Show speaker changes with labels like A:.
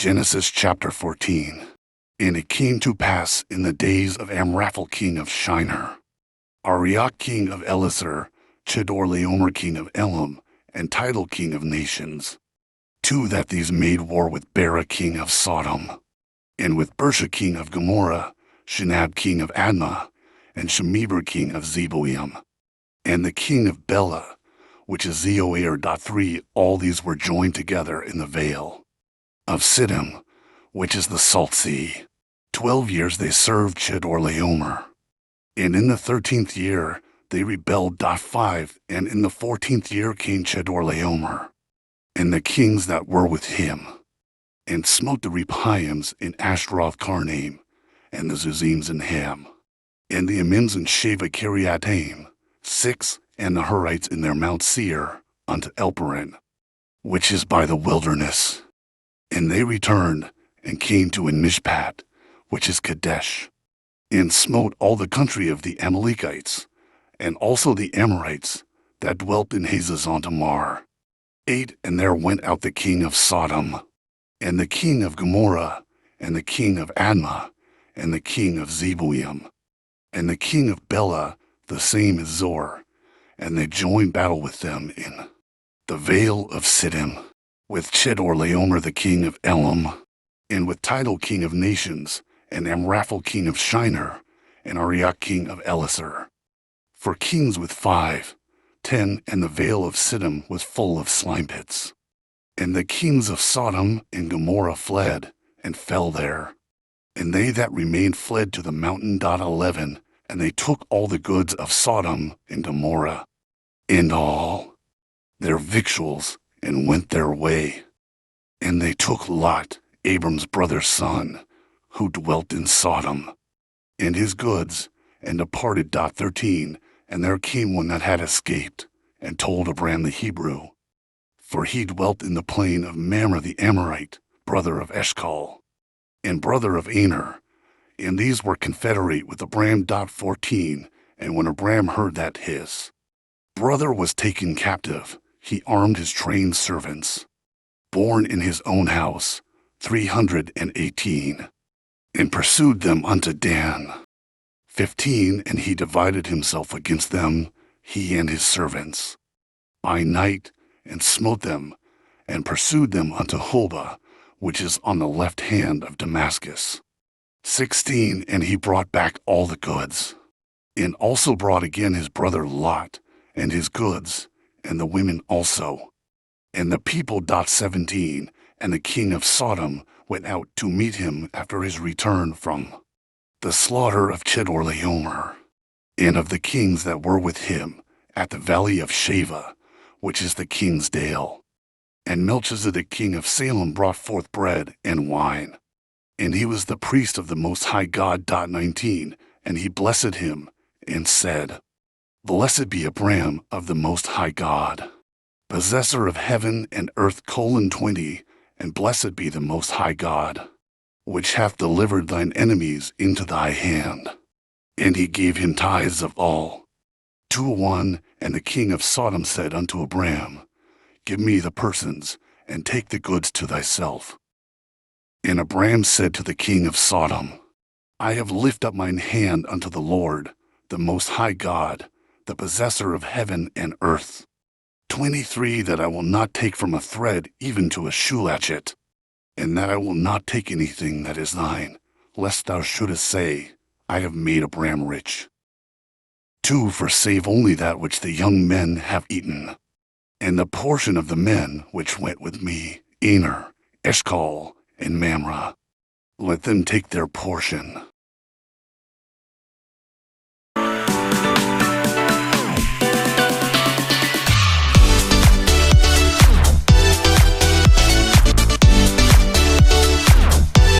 A: Genesis chapter 14. And it came to pass in the days of Amraphel king of Shinar, Arioch king of Elasar, Chedorlaomer king of Elam, and Tidal king of nations, two that these made war with Bera king of Sodom, and with Birsha king of Gomorrah, Shinab king of Admah, and Shemeber king of Zeboim, and the king of Bela, which is Zoar. 3. All these were joined together in the vale of Siddim, which is the salt sea. 12 years they served Chedorlaomer. And in the 13th year they rebelled. 5. And in the 14th year came Chedorlaomer, and the kings that were with him, and smote the Rephaims in Ashtaroth Karnaim, and the Zuzims in Ham, and the Amims in Sheva Kiriataim. 6. And the Hurites in their Mount Seir unto Elparan, which is by the wilderness. And they returned, and came to En-Mishpat, which is Kadesh, and smote all the country of the Amalekites, and also the Amorites that dwelt in Hazazon Tamar. 8. And there went out the king of Sodom, and the king of Gomorrah, and the king of Admah, and the king of Zeboim, and the king of Bela, the same is Zoar, and they joined battle with them in the vale of Siddim, with Chedorlaomer the king of Elam, and with Tidal king of nations, and Amraphel king of Shinar, and Arioch king of Elasar. For kings with 5. 10. And the vale of Siddim was full of slime pits. And the kings of Sodom and Gomorrah fled, and fell there. And they that remained fled to the mountain. 11. And they took all the goods of Sodom and Gomorrah, and all their victuals, and went their way. And they took Lot, Abram's brother's son, who dwelt in Sodom, and his goods, and departed. 13. And there came one that had escaped, and told Abram the Hebrew, for he dwelt in the plain of Mamre the Amorite, brother of Eshcol, and brother of Aner, and these were confederate with Abram. 14. And when Abram heard that his brother was taken captive, he armed his trained servants, born in his own house, 318, and pursued them unto Dan. 15. And he divided himself against them, he and his servants, by night, and smote them, and pursued them unto Hobah, which is on the left hand of Damascus. 16. And he brought back all the goods, and also brought again his brother Lot, and his goods, and the women also, and the people. 17. And the king of Sodom went out to meet him after his return from the slaughter of Chedorlaomer, and of the kings that were with him at the valley of Sheva, which is the king's dale. And Melchizedek king of Salem brought forth bread and wine, and he was the priest of the Most High God. 19. And he blessed him, and said, Blessed be Abram of the Most High God, possessor of heaven and earth. 20. And blessed be the Most High God, which hath delivered thine enemies into thy hand. And he gave him tithes of all. 2:1. And the king of Sodom said unto Abram, Give me the persons, and take the goods to thyself. And Abram said to the king of Sodom, I have lifted up mine hand unto the Lord, the Most High God, the possessor of heaven and earth. 23. That I will not take from a thread even to a shoe latchet, and that I will not take anything that is thine, lest thou shouldest say, I have made Abram rich. 2. For save only that which the young men have eaten, and the portion of the men which went with me, Aner, Eshcol, and Mamre. Let them take their portion.